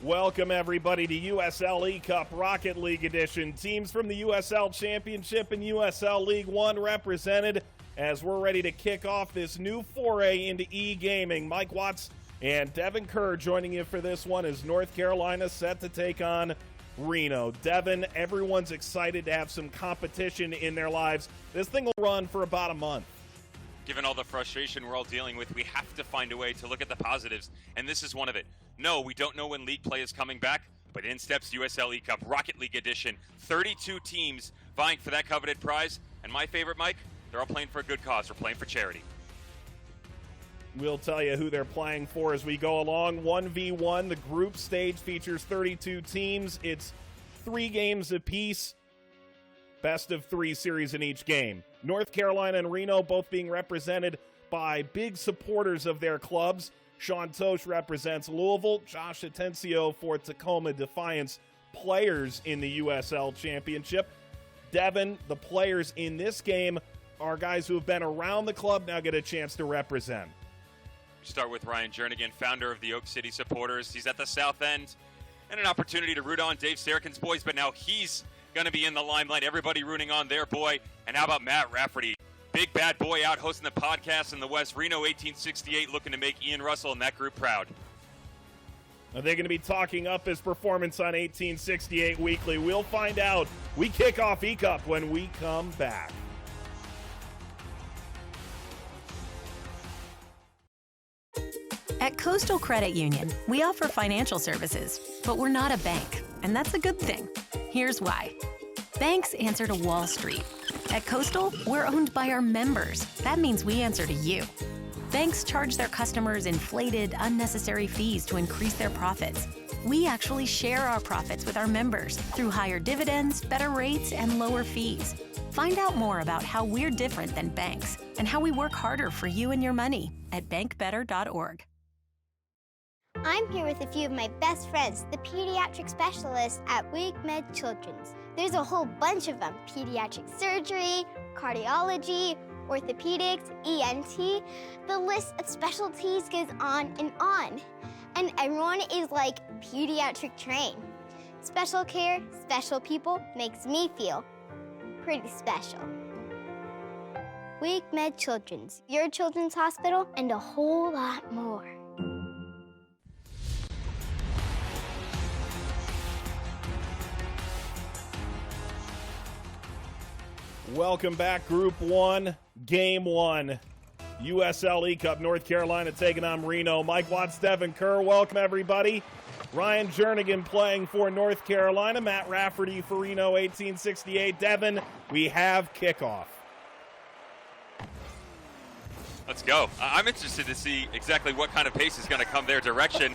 Welcome, everybody, to USL eCup Rocket League Edition. Teams from the USL Championship and USL League One represented as we're ready to kick off this new foray into e-gaming. Mike Watts and Devin Kerr joining you for this one as North Carolina set to take on Reno. Devin, everyone's excited to have some competition in their lives. This thing will run for about a month. Given all the frustration we're all dealing with, we have to find a way to look at the positives, and this is one of it. No, we don't know when league play is coming back, but in steps USL eCup Rocket League Edition. 32 teams vying for that coveted prize, and my favorite, Mike, they're all playing for a good cause. We're playing for charity. We'll tell you who they're playing for as we go along. 1v1, the group stage features 32 teams. It's 3 games apiece. Best of 3 series in each game. North Carolina and Reno both being represented by big supporters of their clubs. Sean Tosh represents Louisville. Josh Atencio for Tacoma Defiance, players in the USL Championship. Devin, the players in this game are guys who have been around the club, now get a chance to represent. We start with Ryan Jernigan, founder of the Oak City Supporters. He's at the south end, and an opportunity to root on Dave Sarakin's boys, but now he's going to be in the limelight. Everybody rooting on their boy. And how about Matt Rafferty? Big bad boy out hosting the podcast in the West. Reno 1868 looking to make Ian Russell and that group proud. Are they going to be talking up his performance on 1868 Weekly? We'll find out. We kick off eCup when we come back. At Coastal Credit Union, we offer financial services, but we're not a bank, and that's a good thing. Here's why. Banks answer to Wall Street. At Coastal, we're owned by our members. That means we answer to you. Banks charge their customers inflated, unnecessary fees to increase their profits. We actually share our profits with our members through higher dividends, better rates, and lower fees. Find out more about how we're different than banks and how we work harder for you and your money at bankbetter.org. I'm here with a few of my best friends, the pediatric specialists at WakeMed Children. There's a whole bunch of them: pediatric surgery, cardiology, orthopedics, ENT. The list of specialties goes on. And everyone is like pediatric trained. Special care, special people makes me feel pretty special. WakeMed Children's, your children's hospital, and a whole lot more. Welcome back, Group 1, Game 1. USL eCup, North Carolina taking on Reno. Mike Watts, Devin Kerr, welcome everybody. Ryan Jernigan playing for North Carolina. Matt Rafferty for Reno 1868. Devin, we have kickoff. Let's go. I'm interested to see exactly what kind of pace is going to come their direction.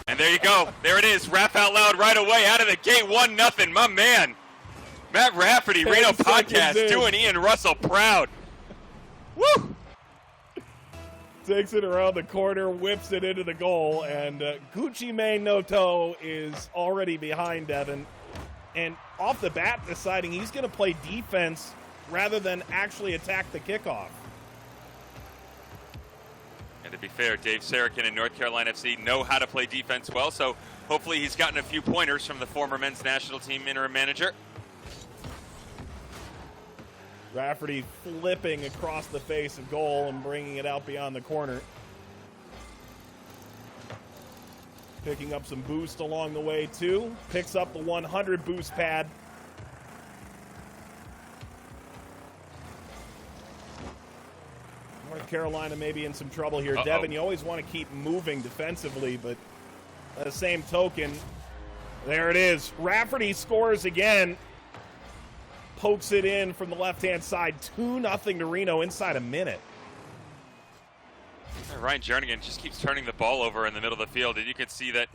And there you go. There it is. Rap out loud right away out of the gate. 1-0. My man. Matt Rafferty, Reno Podcast, doing Ian Russell proud. Woo! Takes it around the corner, whips it into the goal, and Gucci Mane Noto is already behind Devin. And off the bat, deciding he's going to play defense rather than actually attack the kickoff. And to be fair, Dave Sarakin and North Carolina FC know how to play defense well, so hopefully he's gotten a few pointers from the former men's national team interim manager. Rafferty flipping across the face of goal and bringing it out beyond the corner. Picking up some boost along the way, too. Picks up the 100 boost pad. North Carolina may be in some trouble here. Devin, you always want to keep moving defensively, but by the same token, there it is. Rafferty scores again. Pokes it in from the left-hand side. 2-0 to Reno inside a minute. Ryan Jernigan just keeps turning the ball over in the middle of the field, and you can see that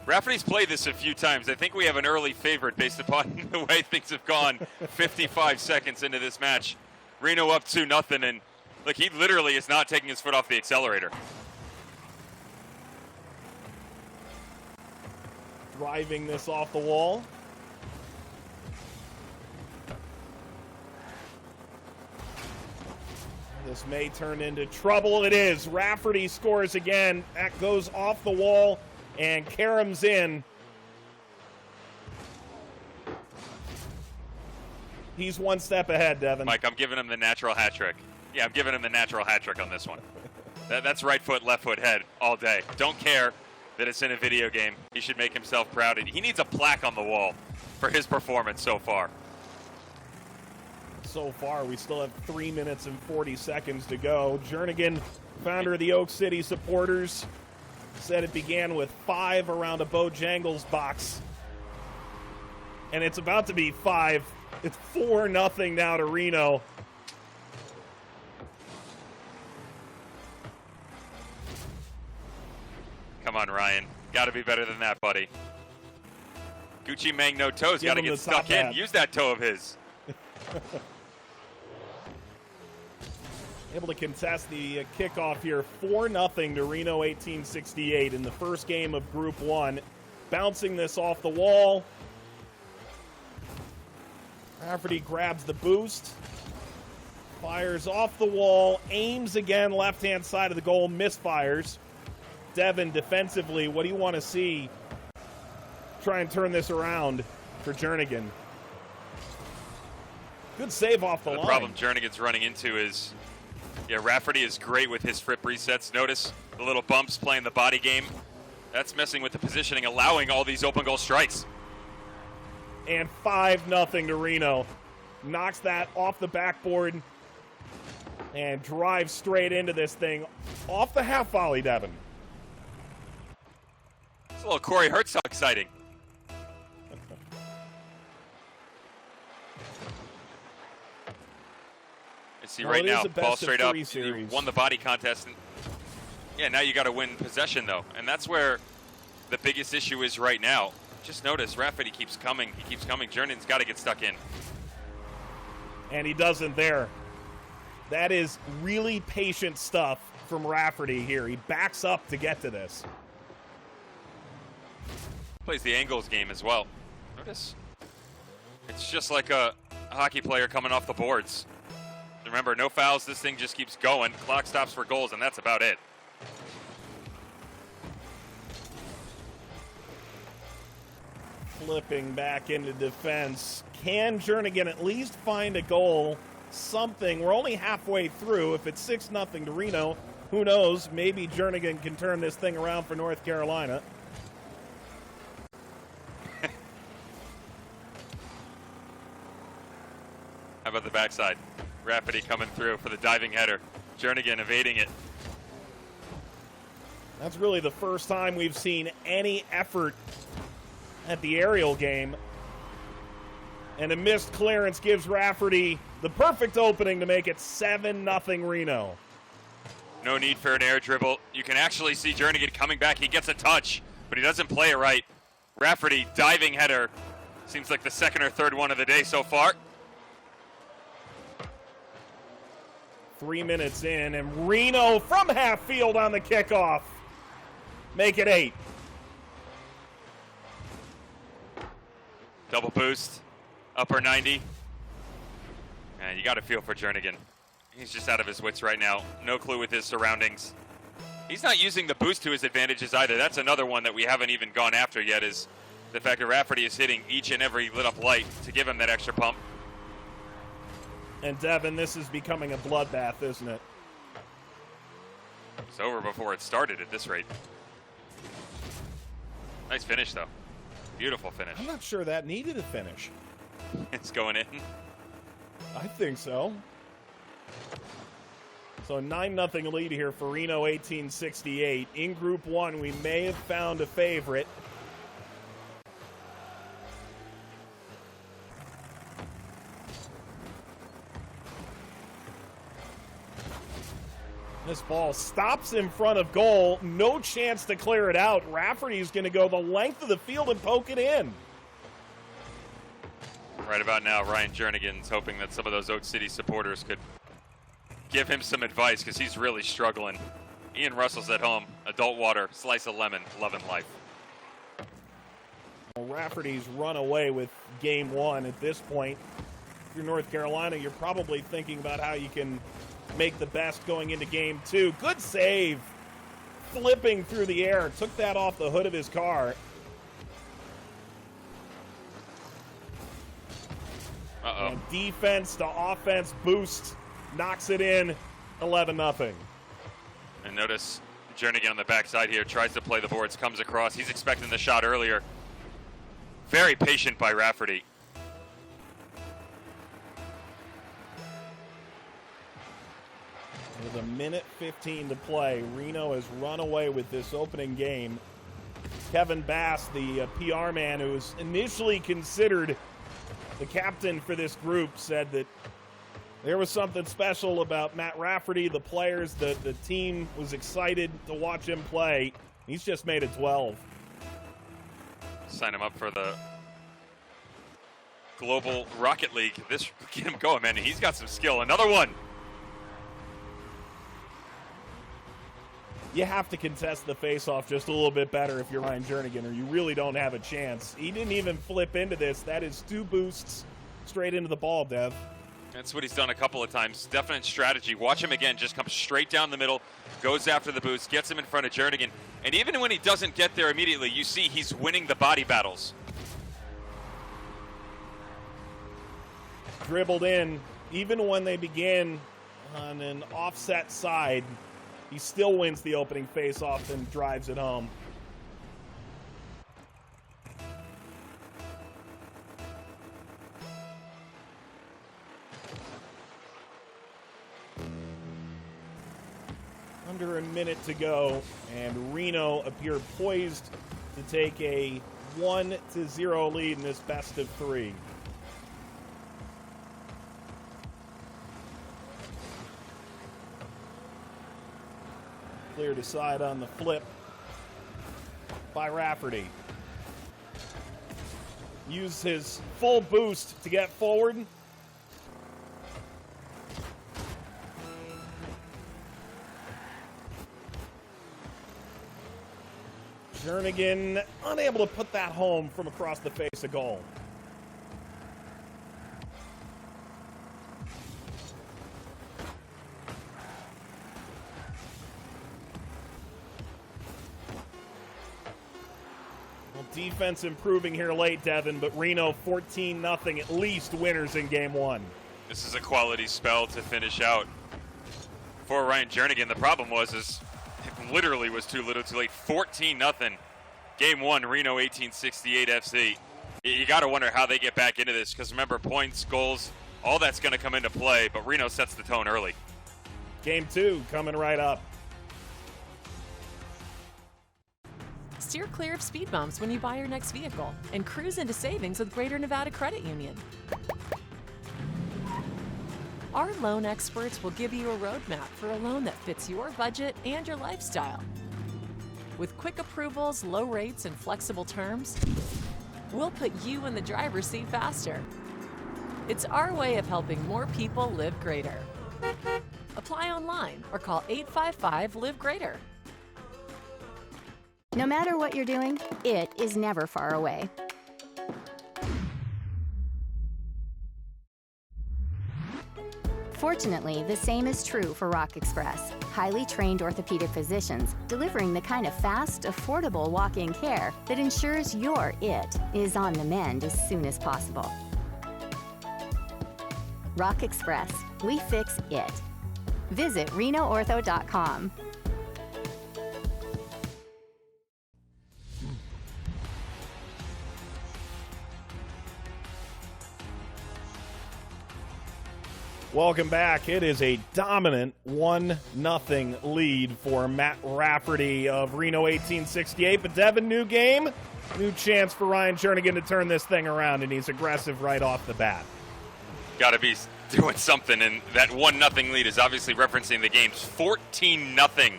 Rafferty's played this a few times. I think we have an early favorite based upon the way things have gone 55 seconds into this match. Reno up 2-0, and look, he literally is not taking his foot off the accelerator. Driving this off the wall. This may turn into trouble. It is. Rafferty scores again. That goes off the wall and caroms in He's one step ahead, Devin. Mike, I'm giving him the natural hat trick. Yeah, I'm giving him the natural hat trick on this one. That's right foot, left foot, head all day. Don't care that it's in a video game. He should make himself proud. He needs a plaque on the wall for his performance so far. So far, we still have 3 minutes and 40 seconds to go. Jernigan, founder of the Oak City Supporters, said it began with 5 around a Bojangles box. And it's about to be 5. It's 4-0 now to Reno. Come on, Ryan. Got to be better than that, buddy. Gucci Mane no toes. Got to get stuck in. Hat. Use that toe of his. Able to contest the kickoff here. 4-0 to Reno 1868 in the first game of Group 1. Bouncing this off the wall. Rafferty grabs the boost. Fires off the wall. Aims again, left-hand side of the goal. Misfires. Devin, defensively, what do you want to see? Try and turn this around for Jernigan. Good save off the line. The problem Jernigan's running into is, Rafferty is great with his frip resets. Notice the little bumps playing the body game. That's messing with the positioning, allowing all these open goal strikes. And 5-0 to Reno. Knocks that off the backboard and drives straight into this thing off the half volley, Devin. It's a little Corey Herzog exciting. See right now, ball straight up. You won the body contest. And now you got to win possession, though. And that's where the biggest issue is right now. Just notice, Rafferty keeps coming. He keeps coming. Jernigan's got to get stuck in. And he doesn't there. That is really patient stuff from Rafferty here. He backs up to get to this. Plays the angles game as well. Notice. It's just like a hockey player coming off the boards. Remember, no fouls. This thing just keeps going. Clock stops for goals, and that's about it. Flipping back into defense. Can Jernigan at least find a goal? Something. We're only halfway through. If it's 6-0 to Reno, who knows? Maybe Jernigan can turn this thing around for North Carolina. How about the backside? Rafferty coming through for the diving header. Jernigan evading it. That's really the first time we've seen any effort at the aerial game. And a missed clearance gives Rafferty the perfect opening to make it 7-0 Reno. No need for an air dribble. You can actually see Jernigan coming back. He gets a touch, but he doesn't play it right. Rafferty diving header. Seems like the second or third one of the day so far. 3 minutes in, and Reno from half field on the kickoff. Make it 8. Double boost, upper 90. And you got to feel for Jernigan. He's just out of his wits right now. No clue with his surroundings. He's not using the boost to his advantages either. That's another one that we haven't even gone after yet, is the fact that Rafferty is hitting each and every lit up light to give him that extra pump. And Devin, this is becoming a bloodbath, isn't it? It's over before it started at this rate. Nice finish, though. Beautiful finish. I'm not sure that needed a finish. It's going in. I think so. So 9-0 lead here for Reno 1868. In Group 1, we may have found a favorite. This ball stops in front of goal. No chance to clear it out. Rafferty's going to go the length of the field and poke it in. Right about now, Ryan Jernigan's hoping that some of those Oak City supporters could give him some advice, because he's really struggling. Ian Russell's at home. Adult water, slice of lemon, loving life. Well, Rafferty's run away with game 1 at this point. If you're North Carolina, you're probably thinking about how you can make the best going into game 2. Good save. Flipping through the air. Took that off the hood of his car. And defense to offense boost, knocks it in, 11-0. And notice Jernigan on the backside here tries to play the boards, comes across. He's expecting the shot earlier. Very patient by Rafferty. With 1:15 to play, Reno has run away with this opening game. Kevin Bass, the PR man who was initially considered the captain for this group, said that there was something special about Matt Rafferty, the players, the team was excited to watch him play. He's just made it 12. Sign him up for the Global Rocket League. This, get him going, man. He's got some skill. Another one. You have to contest the face-off just a little bit better if you're Ryan Jernigan, or you really don't have a chance. He didn't even flip into this. That is 2 boosts straight into the ball, Dev. That's what he's done a couple of times. Definite strategy. Watch him again. Just comes straight down the middle, goes after the boost, gets him in front of Jernigan. And even when he doesn't get there immediately, you see he's winning the body battles. Dribbled in. Even when they began on an offset side, he still wins the opening face-off and drives it home. Under a minute to go, and Reno appear poised to take a 1-0 lead in this best of 3. Cleared aside on the flip by Rafferty. Used his full boost to get forward. Jernigan unable to put that home from across the face of goal. Defense improving here late, Devin, but Reno 14-0, at least winners in game 1. This is a quality spell to finish out for Ryan Jernigan. The problem was it literally was too little too late. 14-0. Game 1, Reno 1868 FC. You got to wonder how they get back into this, because remember, points, goals, all that's going to come into play, but Reno sets the tone early. Game 2 coming right up. Steer clear of speed bumps when you buy your next vehicle and cruise into savings with Greater Nevada Credit Union. Our loan experts will give you a roadmap for a loan that fits your budget and your lifestyle. With quick approvals, low rates, and flexible terms, we'll put you in the driver's seat faster. It's our way of helping more people live greater. Apply online or call 855-LIVE-GREATER. No matter what you're doing, it is never far away. Fortunately, the same is true for Rock Express, highly trained orthopedic physicians delivering the kind of fast, affordable walk-in care that ensures your it is on the mend as soon as possible. Rock Express, we fix it. Visit renoortho.com. Welcome back. It is a dominant 1-0 lead for Matt Rafferty of Reno 1868. But Devin, new game, new chance for Ryan Jernigan to turn this thing around, and he's aggressive right off the bat. Got to be doing something, and that 1-0 lead is obviously referencing the games. 14-0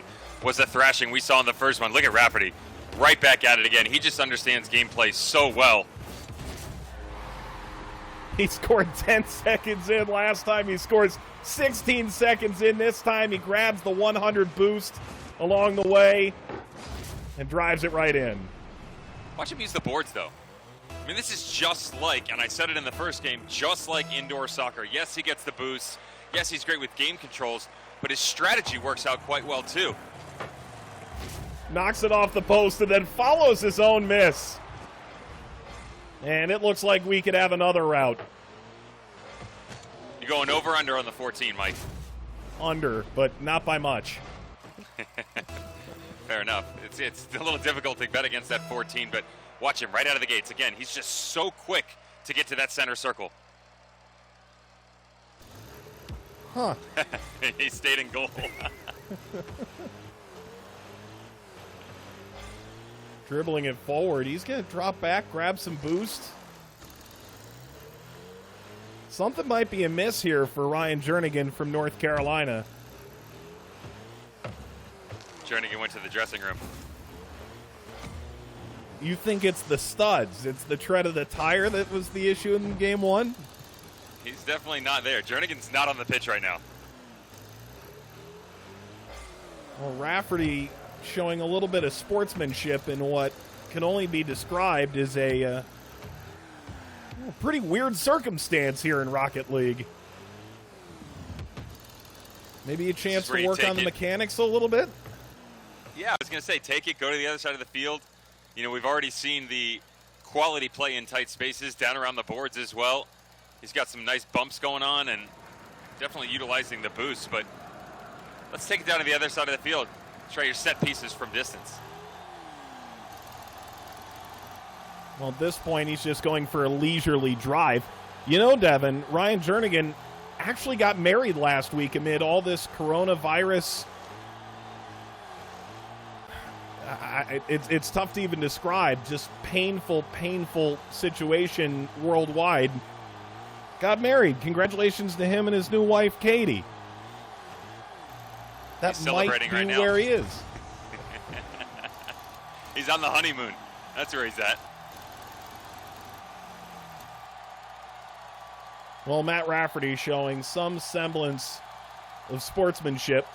was the thrashing we saw in the first one. Look at Rafferty, right back at it again. He just understands gameplay so well. He scored 10 seconds in last time. He scores 16 seconds in this time. He grabs the 100 boost along the way and drives it right in. Watch him use the boards, though. I mean, this is just like, and I said it in the first game, just like indoor soccer. Yes, he gets the boost. Yes, he's great with game controls, but his strategy works out quite well, too. Knocks it off the post and then follows his own miss. And it looks like we could have another route. going over or under on the 14, Mike? Under, but not by much. Fair enough. It's a little difficult to bet against that 14, but watch him right out of the gates. Again, he's just so quick to get to that center circle. Huh. He stayed in goal. Dribbling it forward. He's going to drop back, grab some boost. Something might be amiss here for Ryan Jernigan from North Carolina. Jernigan went to the dressing room. You think it's the studs? It's the tread of the tire that was the issue in game one? He's definitely not there. Jernigan's not on the pitch right now. Well, Rafferty showing a little bit of sportsmanship in what can only be described as a pretty weird circumstance here in Rocket League. Maybe a chance to work on the mechanics a little bit? Yeah, I was going to say, take it, go to the other side of the field. You know, we've already seen the quality play in tight spaces down around the boards as well. He's got some nice bumps going on and definitely utilizing the boost, but let's take it down to the other side of the field. Try your set pieces from distance. Well, at this point, he's just going for a leisurely drive. You know, Devin, Ryan Jernigan actually got married last week amid all this coronavirus. It's tough to even describe. Just painful situation worldwide. Got married. Congratulations to him and his new wife, Katie. That might be right now. Where he is. He's on the honeymoon. That's where he's at. Well, Matt Rafferty showing some semblance of sportsmanship.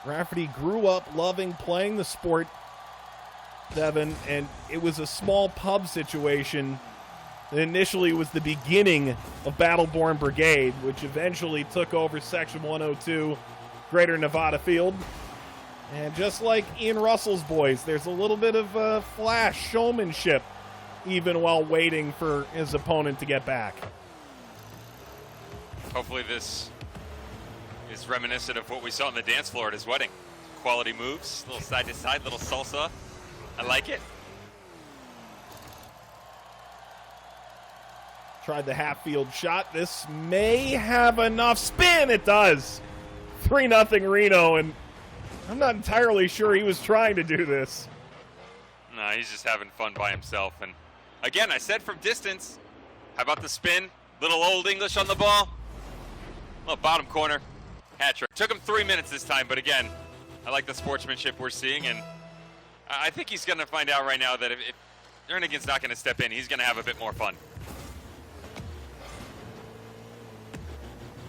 Rafferty grew up loving playing the sport, Devin, and it was a small pub situation that initially was the beginning of Battleborn Brigade, which eventually took over Section 102, Greater Nevada Field. And just like Ian Russell's boys, there's a little bit of flash showmanship even while waiting for his opponent to get back. Hopefully this is reminiscent of what we saw on the dance floor at his wedding. Quality moves, little side to side, little salsa. I like it. Tried the half-field shot. This may have enough spin. It does. 3-0 Reno, and I'm not entirely sure he was trying to do this. No, he's just having fun by himself. And again, I said from distance. How about the spin? Little Old English on the ball. Little bottom corner. Hat trick. Took him 3 minutes this time, but again, I like the sportsmanship we're seeing, and I think he's going to find out right now that if Jernigan's not going to step in, he's going to have a bit more fun.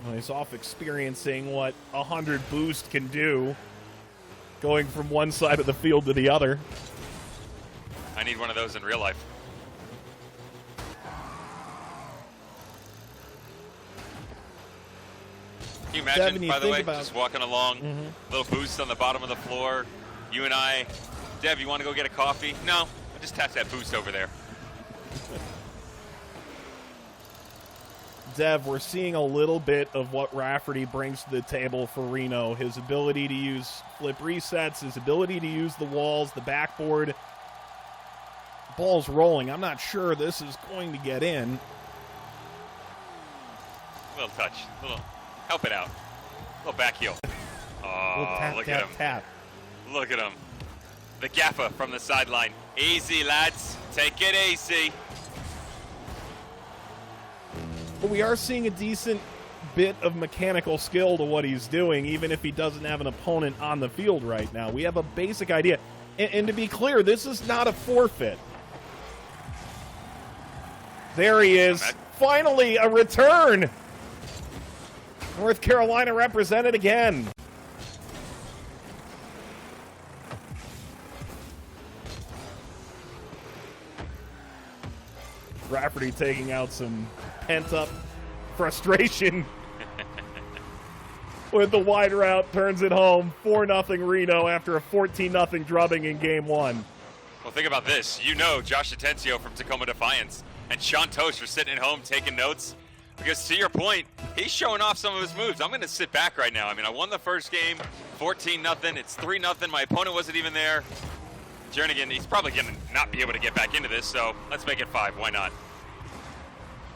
Well, he's off experiencing what 100 boost can do, going from one side of the field to the other. I need one of those in real life. Can you imagine, Devin, by the way, just walking along, little boost on the bottom of the floor, you and I, Dev, you want to go get a coffee? No, I just tap that boost over there. Dev, we're seeing a little bit of what Rafferty brings to the table for Reno. His ability to use flip resets, his ability to use the walls, the backboard. Ball's rolling. I'm not sure this is going to get in. Little touch, little help it out. Little back heel. Oh, Tap, look tap, at him. tap. Look at him. The gaffer from the sideline. Easy, lads. Take it easy. But we are seeing a decent bit of mechanical skill to what he's doing, even if he doesn't have an opponent on the field right now. We have a basic idea. And to be clear, this is not a forfeit. There he is. Finally, a return. North Carolina represented again. Rafferty taking out some pent-up frustration with the wide route, turns it home. 4-0 Reno after a 14-0 drubbing in game one. Well, think about this. You know Josh Atencio from Tacoma Defiance. and Sean Toast for sitting at home taking notes. Because to your point, he's showing off some of his moves. I'm going to sit back right now. I mean, I won the first game, 14-0. It's 3-0. My opponent wasn't even there. Jernigan, he's probably going to not be able to get back into this, so let's make it 5. Why not?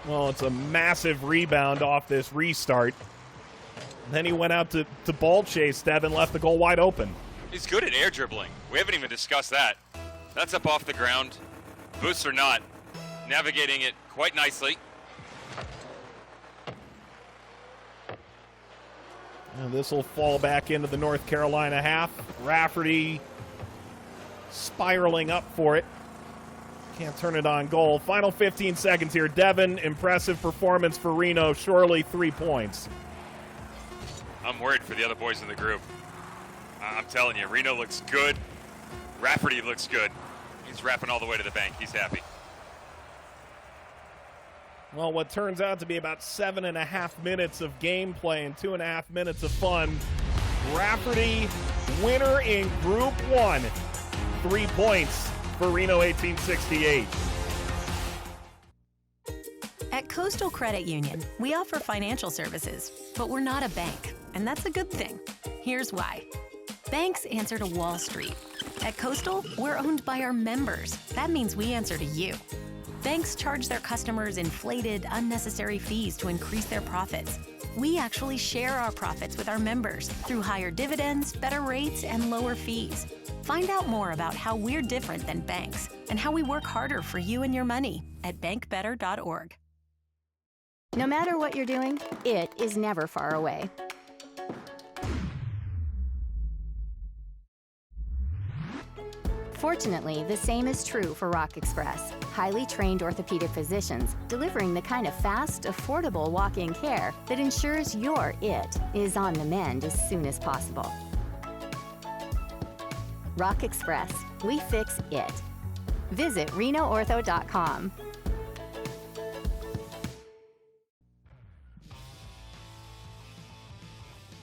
Well, it's a massive rebound off this restart. Then he went out to ball chase, Devin, left the goal wide open. He's good at air dribbling. We haven't even discussed that. That's up off the ground. Boosts or not, navigating it quite nicely. And this will fall back into the North Carolina half. Rafferty spiraling up for it. Can't turn it on goal. Final 15 seconds here. Devin, impressive performance for Reno. Surely 3 points. I'm worried for the other boys in the group. I'm telling you, Reno looks good. Rafferty looks good. He's wrapping all the way to the bank. He's happy. Well, what turns out to be about 7.5 minutes of gameplay and 2.5 minutes of fun. Rafferty, winner in Group 1. 3 points for Reno 1868. At Coastal Credit Union, we offer financial services, but we're not a bank, and that's a good thing. Here's why. Banks answer to Wall Street. At Coastal, we're owned by our members. That means we answer to you. Banks charge their customers inflated, unnecessary fees to increase their profits. We actually share our profits with our members through higher dividends, better rates, and lower fees. Find out more about how we're different than banks and how we work harder for you and your money at bankbetter.org. No matter what you're doing, it is never far away. Fortunately, the same is true for Rock Express, highly trained orthopedic physicians delivering the kind of fast, affordable walk-in care that ensures your it is on the mend as soon as possible. Rock Express, we fix it. Visit renoortho.com.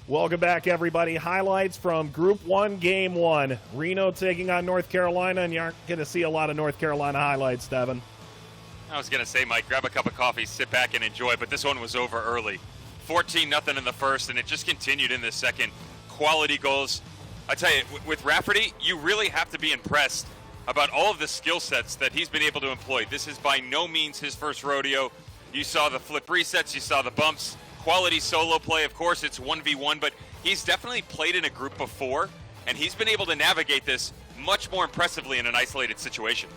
Welcome back, everybody. Highlights from Group 1, Game 1. Reno taking on North Carolina, and you aren't going to see a lot of North Carolina highlights, Devin. I was going to say, Mike, grab a cup of coffee, sit back and enjoy, but this one was over early. 14-0 in the first, and it just continued in the second. Quality goals. I tell you, with Rafferty, you really have to be impressed about all of the skill sets that he's been able to employ. This is by no means his first rodeo. You saw the flip resets, you saw the bumps. Quality solo play, of course, it's 1v1, but he's definitely played in a group before, and he's been able to navigate this much more impressively in an isolated situation.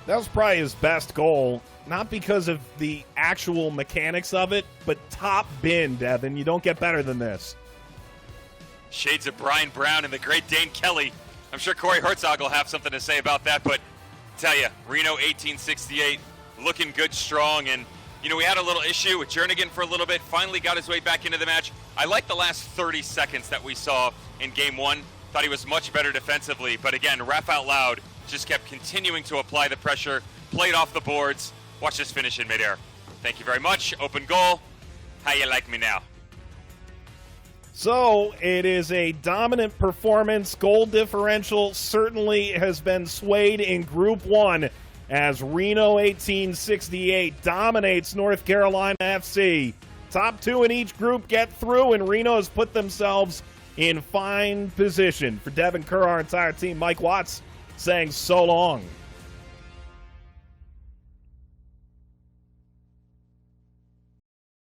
That was probably his best goal, not because of the actual mechanics of it, but top bin, Devin. You don't get better than this. Shades of Brian Brown and the great Dane Kelly. I'm sure Corey Herzog will have something to say about that, but tell you, Reno 1868 looking good, strong, and you know, we had a little issue with Jernigan for a little bit, finally got his way back into the match. I like the last 30 seconds that we saw in Game 1. Thought he was much better defensively, but again, Raf out loud just kept continuing to apply the pressure, played off the boards. Watch this finish in midair. Thank you very much. Open goal. How you like me now? So it is a dominant performance. Goal differential certainly has been swayed in Group 1 as Reno 1868 dominates North Carolina FC. Top 2 in each group get through, and Reno has put themselves in fine position. For Devin Kerr, our entire team, Mike Watts saying so long.